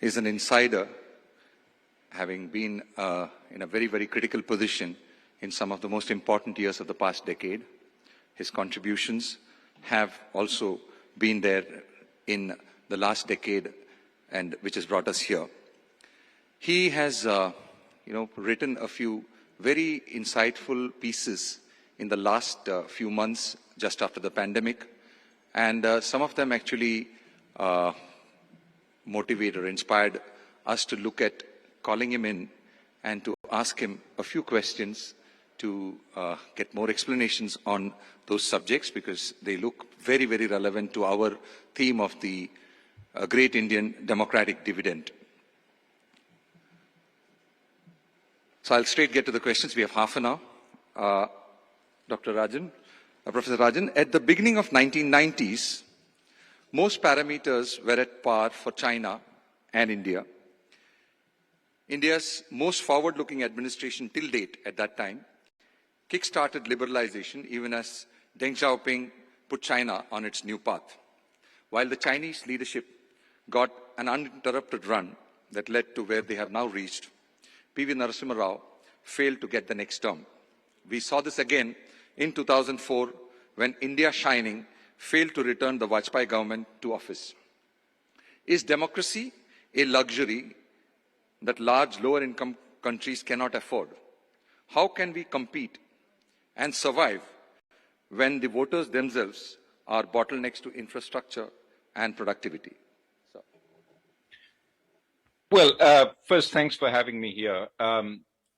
is an insider, having been in a very, very critical position in some of the most important years of the past decade. His contributions have also been there in the last decade, and which has brought us here. He has, written a few very insightful pieces in the last few months, just after the pandemic, and some of them actually motivated or inspired us to look at calling him in and to ask him a few questions to get more explanations on those subjects, because they look very, very relevant to our theme of the great Indian democratic dividend. So I'll straight get to the questions. We have half an hour. Dr. Rajan, Professor Rajan, at the beginning of 1990s, most parameters were at par for China and India. India's most forward-looking administration till date at that time kick-started liberalization even as Deng Xiaoping put China on its new path. While the Chinese leadership got an uninterrupted run that led to where they have now reached, P.V. Narasimha Rao failed to get the next term. We saw this again in 2004 when India Shining failed to return the Vajpayee government to office. Is democracy a luxury that large lower-income countries cannot afford? How can we compete and survive when the voters themselves are bottlenecks to infrastructure and productivity? Well, first, thanks for having me here.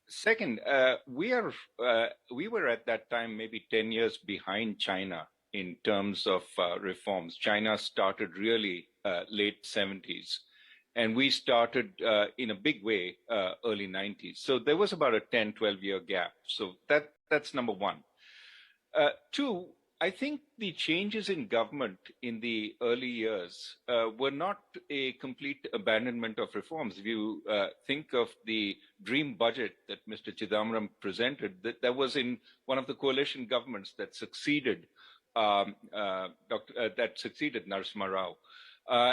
Second, we were at that time maybe 10 years behind China in terms of reforms. China started really late 70s, and we started in a big way early 90s. So there was about a 10, 12-year gap. So that's number one. Two, I think the changes in government in the early years were not a complete abandonment of reforms. If you think of the dream budget that Mr. Chidambaram presented, that was in one of the coalition governments that succeeded Narasimha Rao.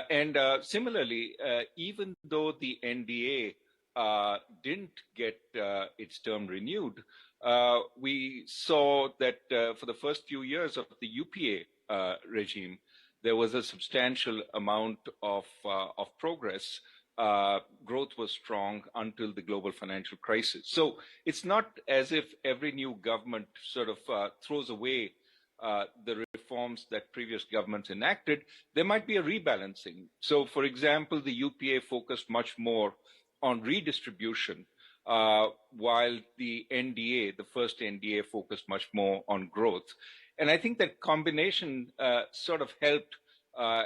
And similarly, even though the NDA didn't get its term renewed, we saw that for the first few years of the UPA regime, there was a substantial amount of progress. Growth was strong until the global financial crisis. So it's not as if every new government sort of throws away the reforms that previous governments enacted. There might be a rebalancing. So, for example, the UPA focused much more on redistribution, while the NDA, the first NDA, focused much more on growth. And I think that combination sort of helped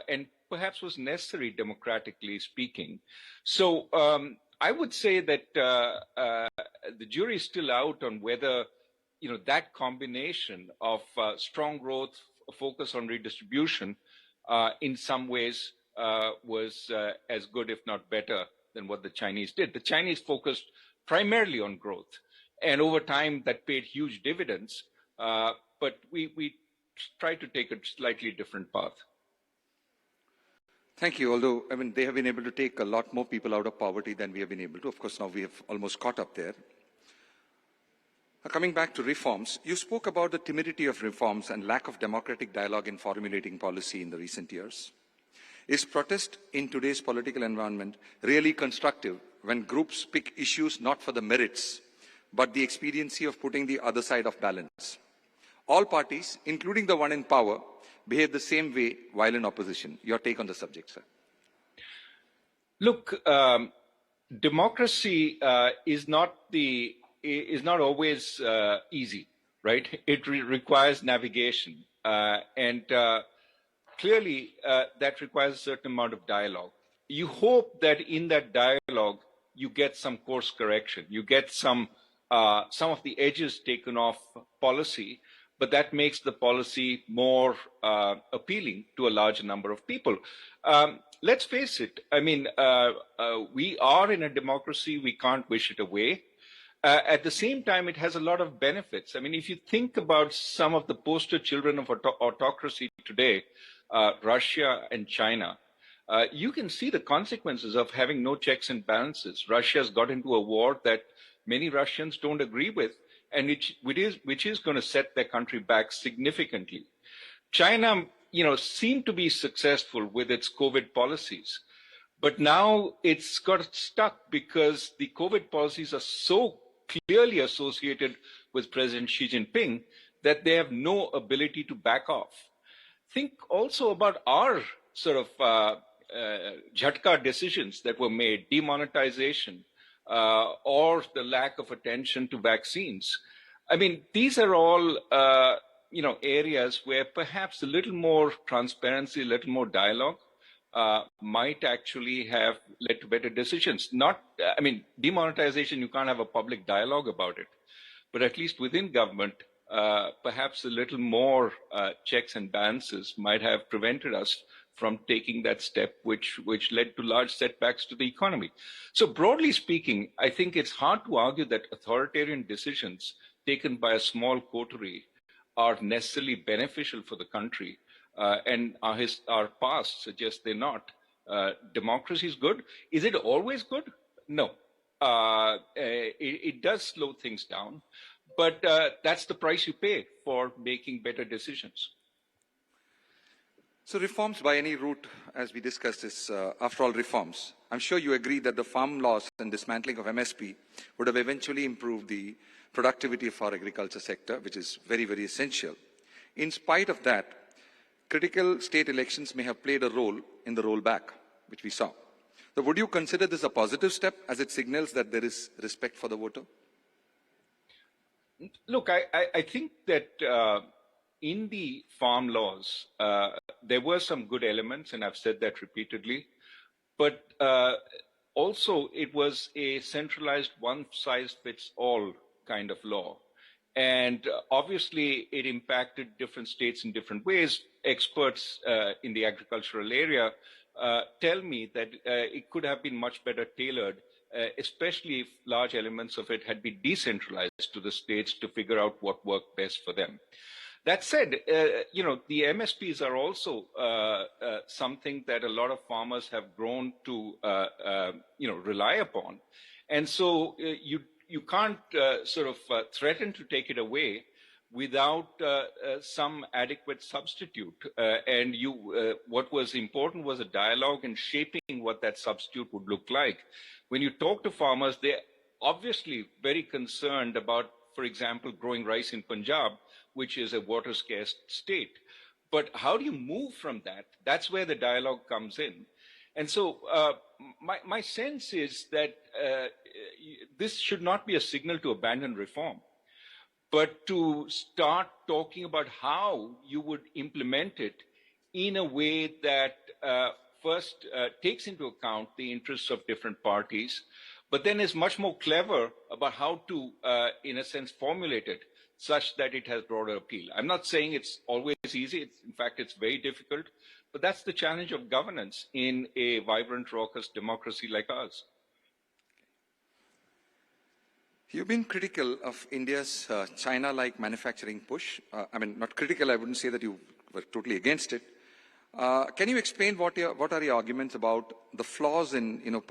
and perhaps was necessary democratically speaking. So I would say that the jury is still out on whether that combination of strong growth, focus on redistribution, in some ways was as good, if not better, than what the Chinese did. The Chinese focused primarily on growth, and over time that paid huge dividends, but we tried to take a slightly different path. Thank you. Although, they have been able to take a lot more people out of poverty than we have been able to. Of course, now we have almost caught up there. Coming back to reforms, you spoke about the timidity of reforms and lack of democratic dialogue in formulating policy in the recent years. Is protest in today's political environment really constructive when groups pick issues not for the merits, but the expediency of putting the other side of balance? All parties, including the one in power, behave the same way while in opposition. Your take on the subject, sir? Look, democracy is not always easy, right? It requires navigation, and clearly that requires a certain amount of dialogue. You hope that in that dialogue you get some course correction, you get some of the edges taken off policy, but that makes the policy more appealing to a larger number of people. Let's face it, we are in a democracy, we can't wish it away. At the same time, it has a lot of benefits. If you think about some of the poster children of autocracy today, Russia and China, you can see the consequences of having no checks and balances. Russia's got into a war that many Russians don't agree with, and which is going to set their country back significantly. China, seemed to be successful with its COVID policies, but now it's got stuck because the COVID policies are so clearly associated with President Xi Jinping that they have no ability to back off. Think also about our sort of jhatka decisions that were made, demonetization, or the lack of attention to vaccines. I mean, these are all areas where perhaps a little more transparency, a little more dialogue might actually have led to better decisions. Demonetization, you can't have a public dialogue about it, but at least within government, perhaps a little more checks and balances might have prevented us from taking that step, which led to large setbacks to the economy. So broadly speaking, I think it's hard to argue that authoritarian decisions taken by a small coterie are necessarily beneficial for the country, and our past suggests they're not. Democracy is good. Is it always good? No. It does slow things down, but that's the price you pay for making better decisions. So reforms by any route, as we discussed, is after all reforms. I'm sure you agree that the farm laws and dismantling of MSP would have eventually improved the productivity of our agriculture sector, which is very, very essential. In spite of that, critical state elections may have played a role in the rollback, which we saw. So would you consider this a positive step as it signals that there is respect for the voter? Look, I think that in the farm laws, there were some good elements, and I've said that repeatedly, but also it was a centralized one-size-fits-all kind of law. And obviously, it impacted different states in different ways. Experts in the agricultural area tell me that it could have been much better tailored, especially if large elements of it had been decentralized to the states to figure out what worked best for them. That said, the MSPs are also something that a lot of farmers have grown to, rely upon. And so you can't threaten to take it away without some adequate substitute. And what was important was a dialogue and shaping what that substitute would look like. When you talk to farmers, they're obviously very concerned about, for example, growing rice in Punjab, which is a water-scarce state. But how do you move from that? That's where the dialogue comes in. And so my sense is that this should not be a signal to abandon reform, but to start talking about how you would implement it in a way that first takes into account the interests of different parties, but then is much more clever about how to, in a sense, formulate it such that it has broader appeal. I'm not saying it's always easy. In fact, it's very difficult. But that's the challenge of governance in a vibrant, raucous democracy like ours. You've been critical of India's China-like manufacturing push. Not critical, I wouldn't say that you were totally against it. Can you explain what are your arguments about the flaws in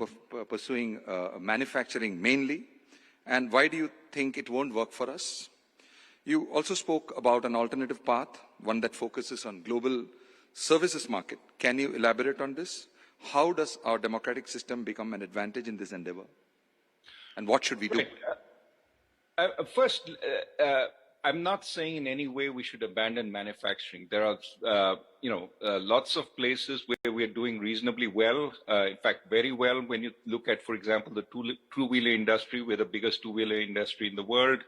pursuing manufacturing mainly, and why do you think it won't work for us? You also spoke about an alternative path, one that focuses on global services market. Can you elaborate on this? How does our democratic system become an advantage in this endeavor? And what should we do? First, I'm not saying in any way we should abandon manufacturing. There are, lots of places where we are doing reasonably well. In fact, very well when you look at, for example, the two-wheeler industry. We're the biggest two-wheeler industry in the world.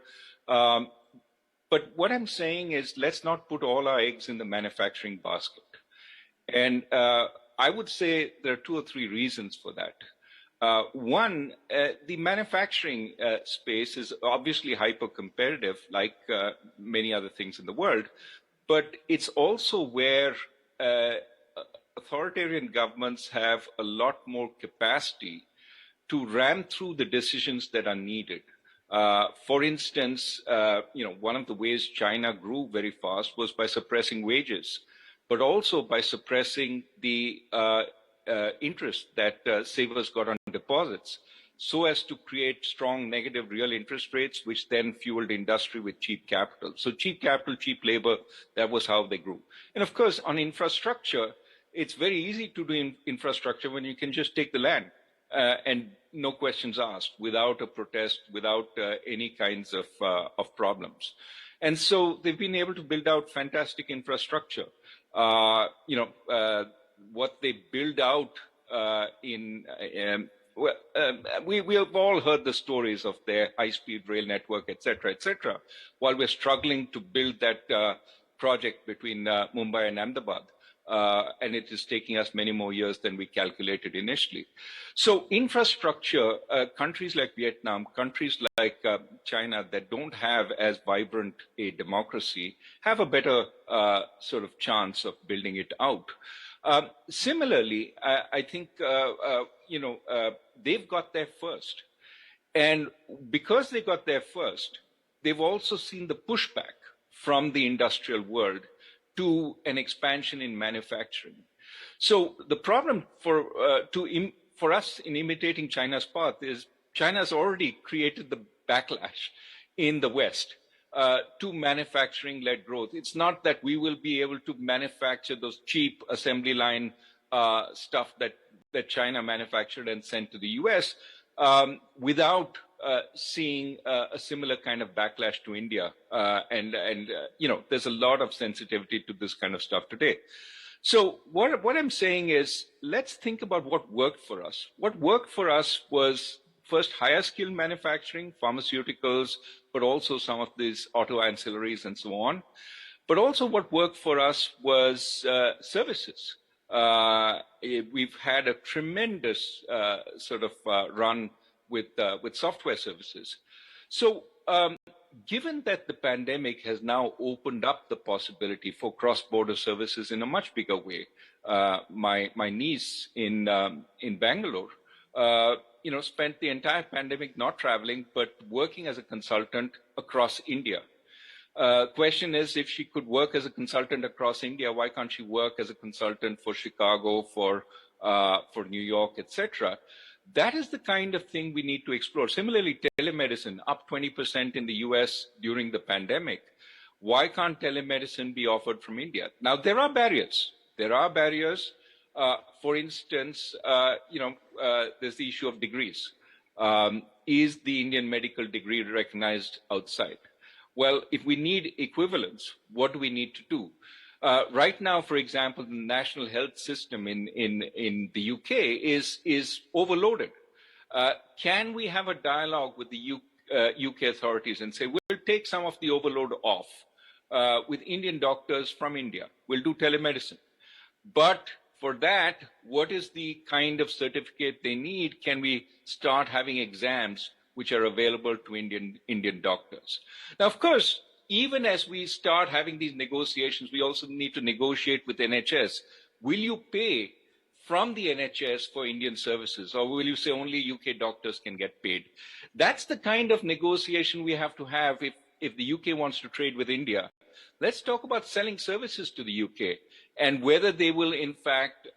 But what I'm saying is, let's not put all our eggs in the manufacturing basket. And I would say there are two or three reasons for that. One, the manufacturing space is obviously hyper-competitive, like many other things in the world, but it's also where authoritarian governments have a lot more capacity to ram through the decisions that are needed. For instance, one of the ways China grew very fast was by suppressing wages, but also by suppressing the interest that savers got on deposits, so as to create strong negative real interest rates, which then fueled industry with cheap capital. So cheap capital, cheap labor, that was how they grew. And of course, on infrastructure, it's very easy to do infrastructure when you can just take the land and no questions asked, without a protest, without any kinds of problems. And so they've been able to build out fantastic infrastructure. What they build out we have all heard the stories of their high-speed rail network, et cetera, while we're struggling to build that project between Mumbai and Ahmedabad. And it is taking us many more years than we calculated initially. So infrastructure, countries like Vietnam, countries like China that don't have as vibrant a democracy have a better sort of chance of building it out. Similarly, I think, they've got there first. And because they got there first, they've also seen the pushback from the industrial world to an expansion in manufacturing. So the problem for us in imitating China's path is China's already created the backlash in the West to manufacturing-led growth. It's not that we will be able to manufacture those cheap assembly line stuff that China manufactured and sent to the US without seeing a similar kind of backlash to India. There's a lot of sensitivity to this kind of stuff today. So what I'm saying is, let's think about what worked for us. What worked for us was first higher skill manufacturing, pharmaceuticals, but also some of these auto ancillaries and so on. But also what worked for us was services. We've had a tremendous run with software services. So given that the pandemic has now opened up the possibility for cross-border services in a much bigger way, my niece in Bangalore, spent the entire pandemic not traveling, but working as a consultant across India. Question is, if she could work as a consultant across India, why can't she work as a consultant for Chicago, for New York, etc.? That is the kind of thing we need to explore. Similarly, telemedicine, up 20% in the US during the pandemic. Why can't telemedicine be offered from India? Now, there are barriers. For instance, there's the issue of degrees. Is the Indian medical degree recognized outside? Well, if we need equivalence, what do we need to do? Right now, for example, the national health system in the UK is overloaded. Can we have a dialogue with the UK authorities and say, we'll take some of the overload off with Indian doctors from India. We'll do telemedicine. But for that, what is the kind of certificate they need? Can we start having exams which are available to Indian doctors? Now, of course, even as we start having these negotiations, we also need to negotiate with NHS. Will you pay from the NHS for Indian services, or will you say only UK doctors can get paid? That's the kind of negotiation we have to have if the UK wants to trade with India. Let's talk about selling services to the UK and whether they will, in fact,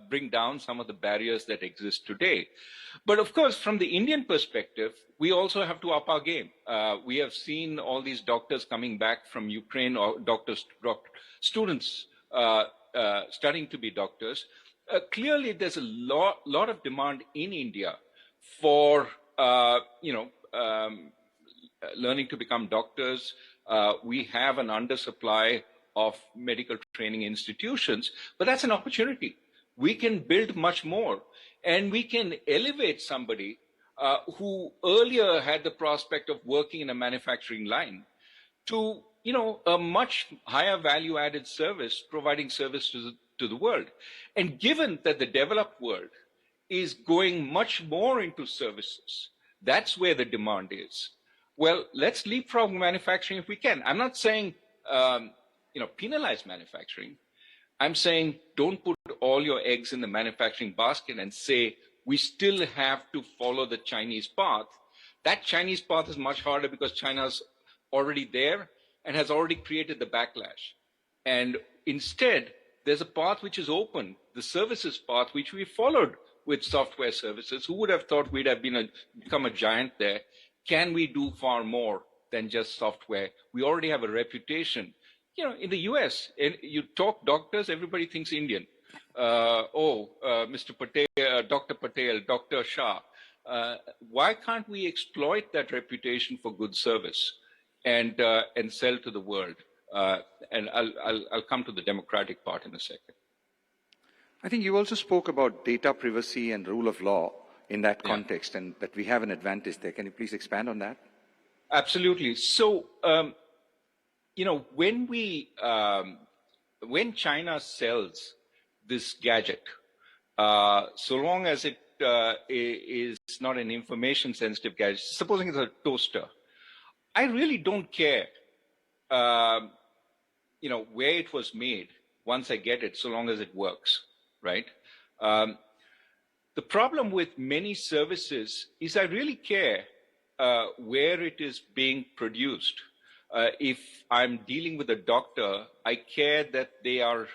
bring down some of the barriers that exist today. But of course, from the Indian perspective, we also have to up our game. We have seen all these doctors coming back from Ukraine, or students studying to be doctors. Clearly, there's a lot of demand in India for learning to become doctors. We have an undersupply of medical training institutions, but that's an opportunity. We can build much more, and we can elevate somebody who earlier had the prospect of working in a manufacturing line to, a much higher value added service, providing service to the world. And given that the developed world is going much more into services, that's where the demand is. Well, let's leapfrog manufacturing if we can. I'm not saying, penalize manufacturing. I'm saying don't put all your eggs in the manufacturing basket and say we still have to follow the Chinese path. That Chinese path is much harder because China's already there and has already created the backlash. And instead, there's a path which is open the services path, which we followed with software services. Who would have thought we'd have become a giant there? Can we do far more than just software? We already have a reputation. In the US, you talk doctors, everybody thinks Indian. Mr. Patel, Dr. Patel, Dr. Shah. Why can't we exploit that reputation for good service and sell to the world? And I'll come to the democratic part in a second. I think you also spoke about data privacy and rule of law in that context, and that we have an advantage there. Can you please expand on that? Absolutely. So, when China sells this gadget, so long as it is not an information sensitive gadget, supposing it's a toaster, I really don't care, where it was made once I get it, so long as it works, right? The problem with many services is I really care where it is being produced. If I'm dealing with a doctor, I care that they are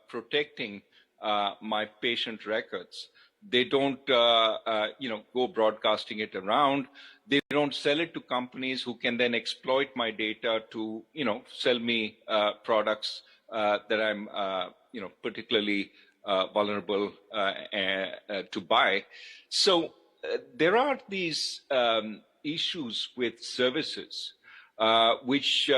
protecting my patient records. They don't, go broadcasting it around. They don't sell it to companies who can then exploit my data to, sell me products that I'm, particularly vulnerable to buy. So there are these issues with services which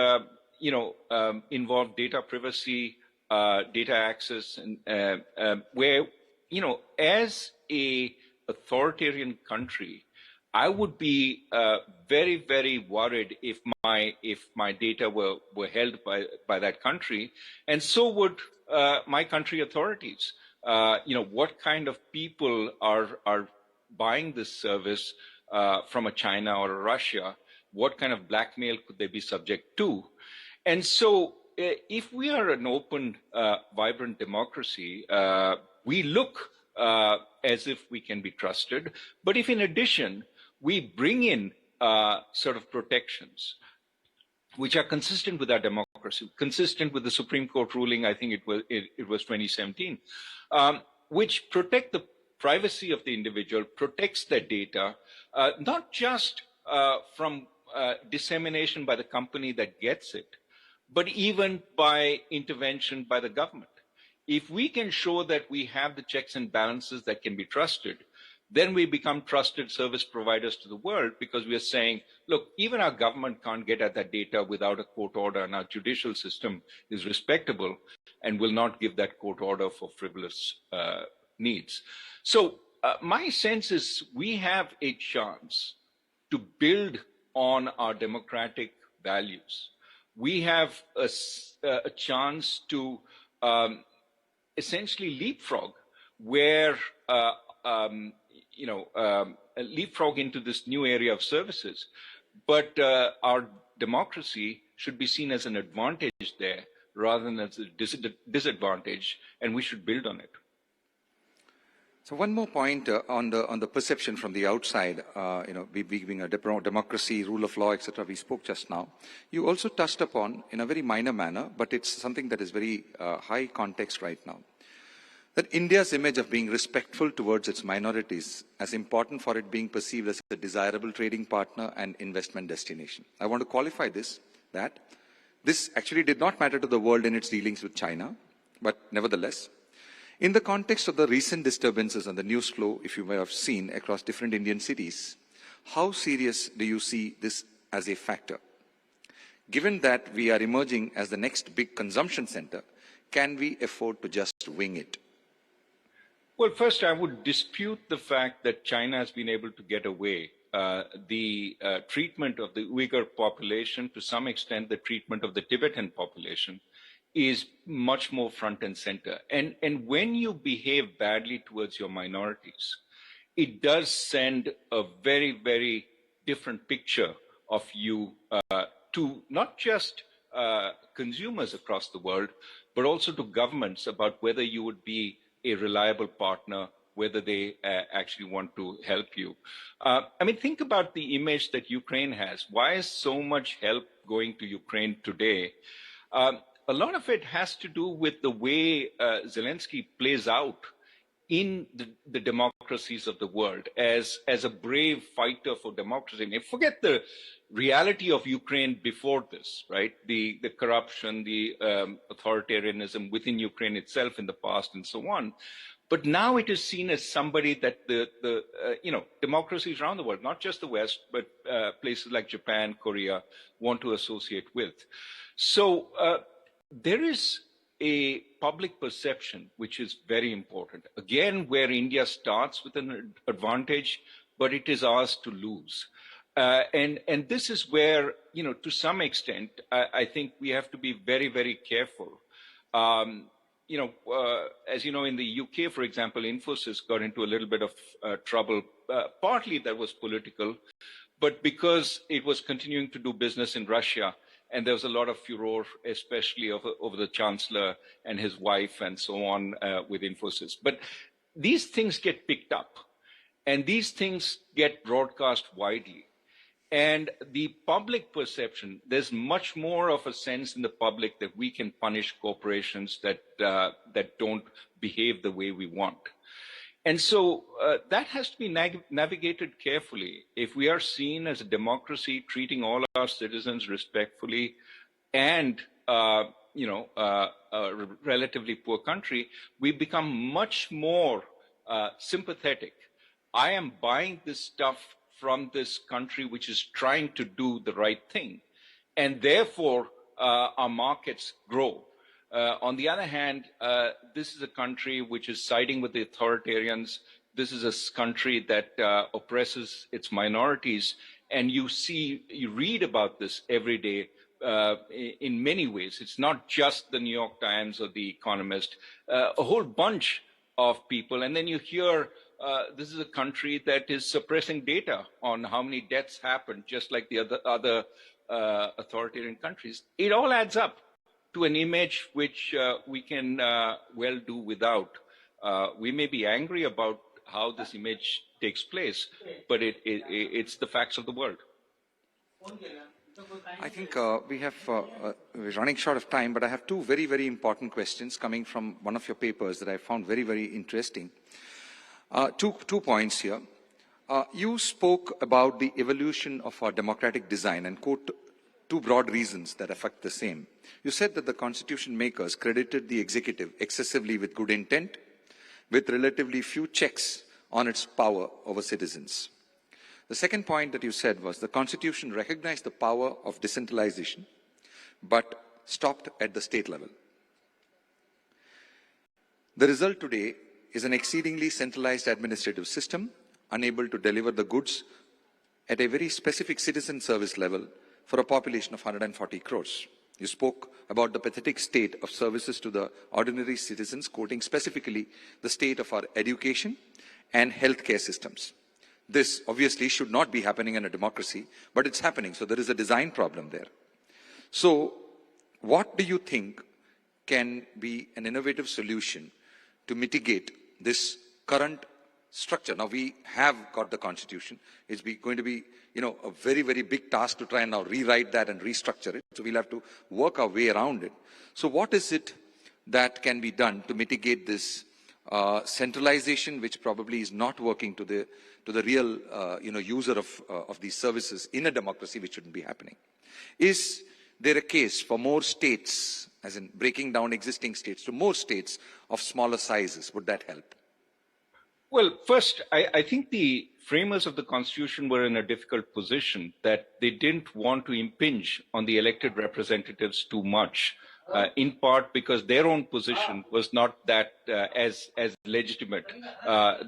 involve data privacy, data access, and where as a authoritarian country, I would be very, very worried if my data were held by that country, and so would my country authorities. What kind of people are buying this service from a China or a Russia? What kind of blackmail could they be subject to? And so, if we are an open, vibrant democracy, we look as if we can be trusted. But if in addition, we bring in sort of protections which are consistent with our democracy, consistent with the Supreme Court ruling, I think it was 2017, which protect the privacy of the individual, protects their data, not just from dissemination by the company that gets it, but even by intervention by the government. If we can show that we have the checks and balances that can be trusted, then we become trusted service providers to the world, because we are saying, look, even our government can't get at that data without a court order, and our judicial system is respectable and will not give that court order for frivolous needs. So my sense is we have a chance to build on our democratic values. We have a chance to essentially leapfrog where leapfrog into this new area of services. But our democracy should be seen as an advantage there rather than as a disadvantage, and we should build on it. So one more point on the perception from the outside, we being a democracy, rule of law, etc. We spoke just now. You also touched upon, in a very minor manner, but it's something that is very high context right now, that India's image of being respectful towards its minorities as important for it being perceived as a desirable trading partner and investment destination. I want to qualify that this actually did not matter to the world in its dealings with China, but nevertheless, in the context of the recent disturbances and the news flow, if you may have seen across different Indian cities, how serious do you see this as a factor? Given that we are emerging as the next big consumption center, can we afford to just wing it? Well, first, I would dispute the fact that China has been able to get away. The treatment of the Uyghur population, to some extent, the treatment of the Tibetan population, is much more front and center. And when you behave badly towards your minorities, it does send a very, very different picture of you to not just consumers across the world, but also to governments about whether you would be a reliable partner, whether they actually want to help you. Think about the image that Ukraine has. Why is so much help going to Ukraine today? a lot of it has to do with the way Zelensky plays out in the democracies of the world as a brave fighter for democracy. And forget the reality of Ukraine before this, right? The corruption, the authoritarianism within Ukraine itself in the past, and so on. But now it is seen as somebody that democracies around the world, not just the West, but places like Japan, Korea, want to associate with. So there is a public perception which is very important. Again, where India starts with an advantage, but it is ours to lose. And this is where, to some extent, I think we have to be very, very careful. As you know, in the UK, for example, Infosys got into a little bit of trouble. Partly that was political, but because it was continuing to do business in Russia, and there was a lot of furor, especially over the chancellor and his wife and so on with Infosys. But these things get picked up, and these things get broadcast widely. And the public perception, there's much more of a sense in the public that we can punish corporations that don't behave the way we want. And so that has to be navigated carefully. If we are seen as a democracy, treating all our citizens respectfully, and a relatively poor country, we become much more sympathetic. I am buying this stuff from this country which is trying to do the right thing, and therefore our markets grow. On the other hand, this is a country which is siding with the authoritarians. This is a country that oppresses its minorities, and you read about this every day in many ways. It's not just the New York Times or the Economist, a whole bunch of people, and then you hear this is a country that is suppressing data on how many deaths happened, just like the other authoritarian countries. It all adds up to an image which we can well do without. We may be angry about how this image takes place, but it's the facts of the world. I think we're running short of time, but I have two very, very important questions coming from one of your papers that I found very, very interesting. Two points here. You spoke about the evolution of our democratic design and quote two broad reasons that affect the same. You said that the constitution makers credited the executive excessively with good intent, with relatively few checks on its power over citizens. The second point that you said was the constitution recognized the power of decentralization, but stopped at the state level. The result today is an exceedingly centralized administrative system, unable to deliver the goods at a very specific citizen service level for a population of 140 crores. You spoke about the pathetic state of services to the ordinary citizens, quoting specifically the state of our education and healthcare systems. This obviously should not be happening in a democracy, but it's happening. So there is a design problem there. So what do you think can be an innovative solution to mitigate this current structure? Now we have got the constitution. It's going to be, a very, very big task to try and now rewrite that and restructure it. So we'll have to work our way around it. So what is it that can be done to mitigate this centralization, which probably is not working to the real, user of these services in a democracy, which shouldn't be happening? Is there a case for more states, as in breaking down existing states to more states of smaller sizes? Would that help? Well, first, I think the framers of the Constitution were in a difficult position that they didn't want to impinge on the elected representatives too much, in part because their own position was not that as legitimate.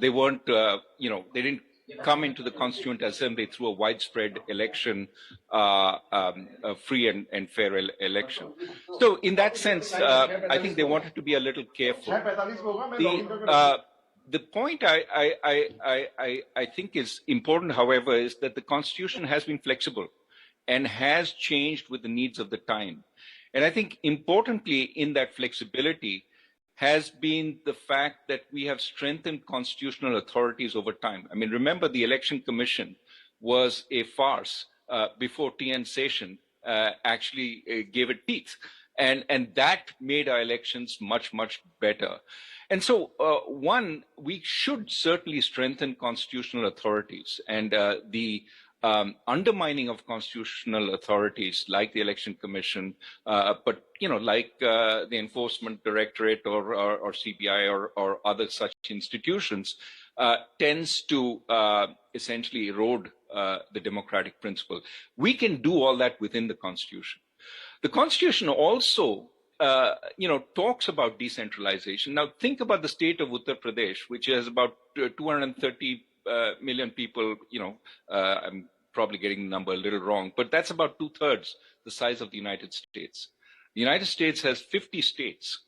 They weren't, they didn't come into the Constituent Assembly through a widespread election, a free and fair election. So in that sense, I think they wanted to be a little careful. The point I think is important, however, is that the Constitution has been flexible and has changed with the needs of the time. And I think importantly in that flexibility has been the fact that we have strengthened constitutional authorities over time. I mean, remember the Election Commission was a farce before T.N. Session actually gave it teeth. And that made our elections much, much better. And so, one, we should certainly strengthen constitutional authorities, and the undermining of constitutional authorities like the Election Commission, but like the Enforcement Directorate or CBI or other such institutions, tends to essentially erode the democratic principle. We can do all that within the Constitution. The Constitution also, talks about decentralization. Now, think about the state of Uttar Pradesh, which has about 230 million people. I'm probably getting the number a little wrong, but that's about 2/3 the size of the United States. The United States has 50 states,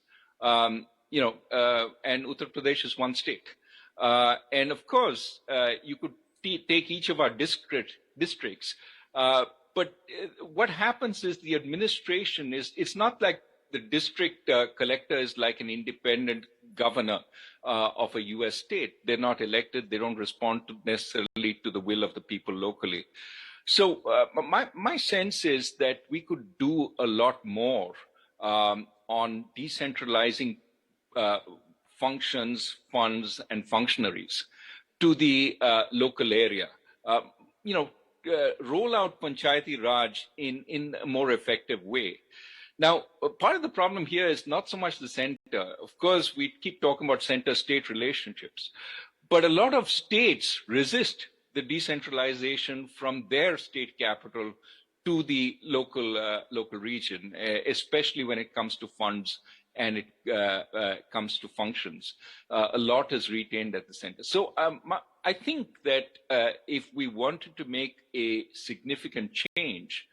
and Uttar Pradesh is one state. And of course, you could take each of our districts. But what happens is the administration it's not like the district collector is like an independent governor of a US state. They're not elected. They don't respond necessarily to the will of the people locally. So my sense is that we could do a lot more on decentralizing functions, funds, and functionaries to the local area. Roll out Panchayati Raj in a more effective way. Now, part of the problem here is not so much the center. Of course, we keep talking about center-state relationships, but a lot of states resist the decentralization from their state capital to the local region, especially when it comes to funds and it comes to functions. A lot is retained at the center. So I think that if we wanted to make a significant change,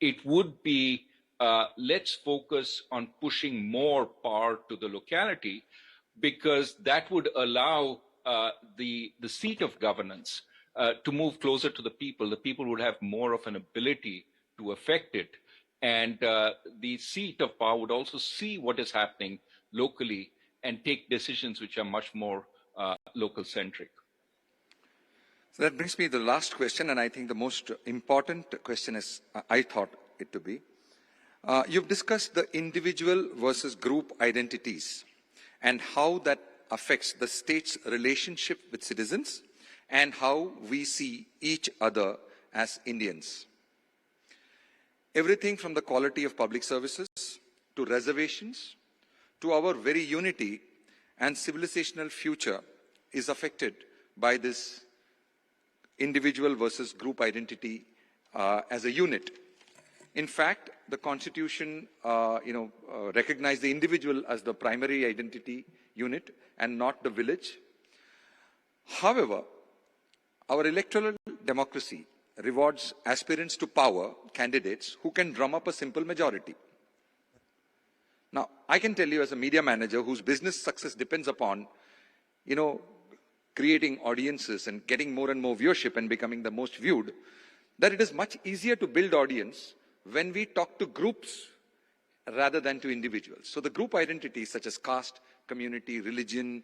it would be let's focus on pushing more power to the locality, because that would allow the seat of governance to move closer to the people. The people would have more of an ability to affect it. And the seat of power would also see what is happening locally and take decisions which are much more local-centric. So that brings me to the last question, and I think the most important question is, I thought it to be. You've discussed the individual versus group identities and how that affects the state's relationship with citizens and how we see each other as Indians. Everything from the quality of public services to reservations to our very unity and civilizational future is affected by this individual versus group identity as a unit. In fact, the Constitution, recognized the individual as the primary identity unit and not the village. However, our electoral democracy rewards aspirants to power, candidates who can drum up a simple majority. Now, I can tell you as a media manager whose business success depends upon, creating audiences and getting more and more viewership and becoming the most viewed, that it is much easier to build audience when we talk to groups rather than to individuals. So the group identities such as caste, community, religion,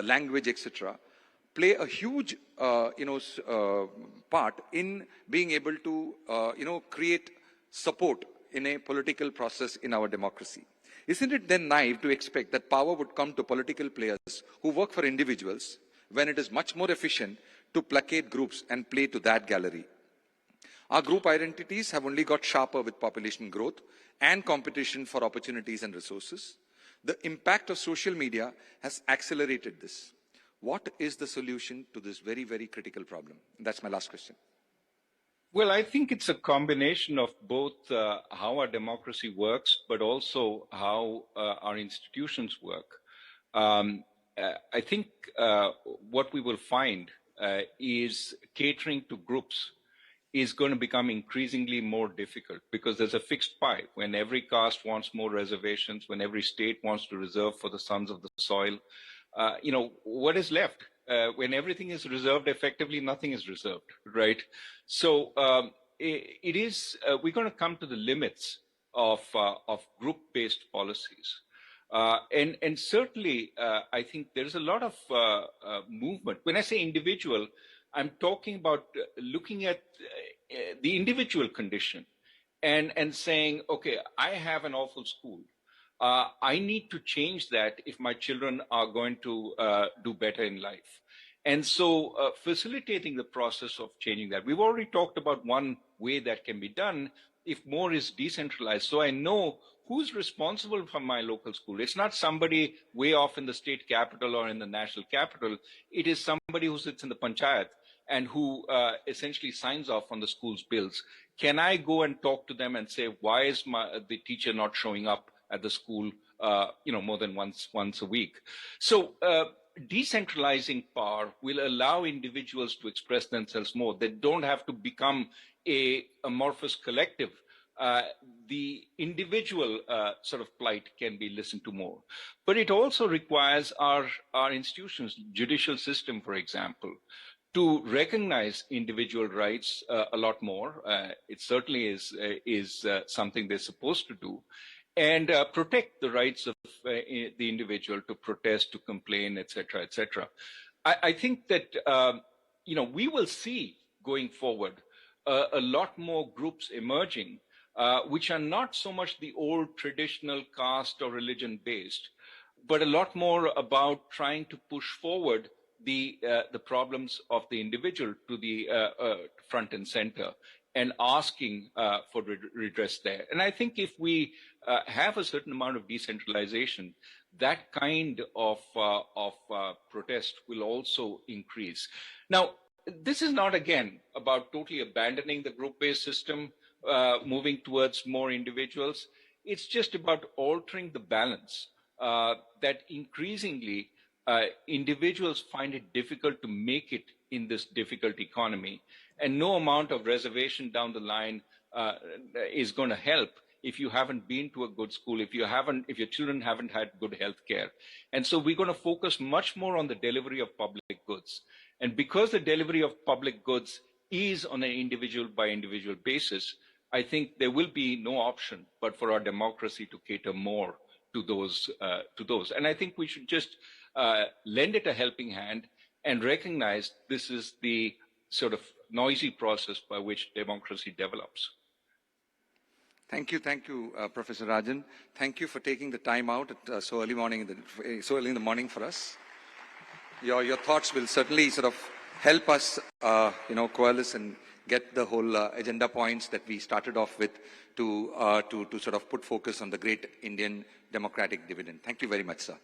language, etc., play a huge, part in being able to, create support in a political process in our democracy. Isn't it then naive to expect that power would come to political players who work for individuals when it is much more efficient to placate groups and play to that gallery? Our group identities have only got sharper with population growth and competition for opportunities and resources. The impact of social media has accelerated this. What is the solution to this very, very critical problem? That's my last question. Well, I think it's a combination of both how our democracy works, but also how our institutions work. I think what we will find is catering to groups is going to become increasingly more difficult because there's a fixed pie. When every caste wants more reservations, when every state wants to reserve for the sons of the soil, what is left? When everything is reserved, effectively nothing is reserved, right? So we're going to come to the limits of group-based policies. And certainly, I think there's a lot of movement. When I say individual, I'm talking about looking at the individual condition and saying, okay, I have an awful school. I need to change that if my children are going to do better in life. And so facilitating the process of changing that. We've already talked about one way that can be done if more is decentralized. So I know who's responsible for my local school. It's not somebody way off in the state capital or in the national capital. It is somebody who sits in the panchayat and who essentially signs off on the school's bills. Can I go and talk to them and say, why is the teacher not showing up at the school, more than once a week? So decentralizing power will allow individuals to express themselves more. They don't have to become a amorphous collective. The individual sort of plight can be listened to more. But it also requires our institutions, judicial system, for example, to recognize individual rights a lot more. It certainly is something they're supposed to do, and protect the rights of the individual to protest, to complain, etc., etc. I think that we will see going forward a lot more groups emerging, which are not so much the old traditional caste or religion based, but a lot more about trying to push forward the problems of the individual to the front and center, and asking for redress there. And I think if we have a certain amount of decentralization, that kind of protest will also increase. Now, this is not, again, about totally abandoning the group-based system, moving towards more individuals. It's just about altering the balance that increasingly individuals find it difficult to make it in this difficult economy. And no amount of reservation down the line is going to help if you haven't been to a good school, if your children haven't had good health care. And so we're going to focus much more on the delivery of public goods. And because the delivery of public goods is on an individual by individual basis, I think there will be no option but for our democracy to cater more to those. And I think we should just lend it a helping hand and recognize this is the sort of noisy process by which democracy develops. Thank you, Professor Rajan. Thank you for taking the time out at so early in the morning for us. Your thoughts will certainly sort of help us, coalesce and get the whole agenda points that we started off with to sort of put focus on the great Indian democratic dividend. Thank you very much, sir.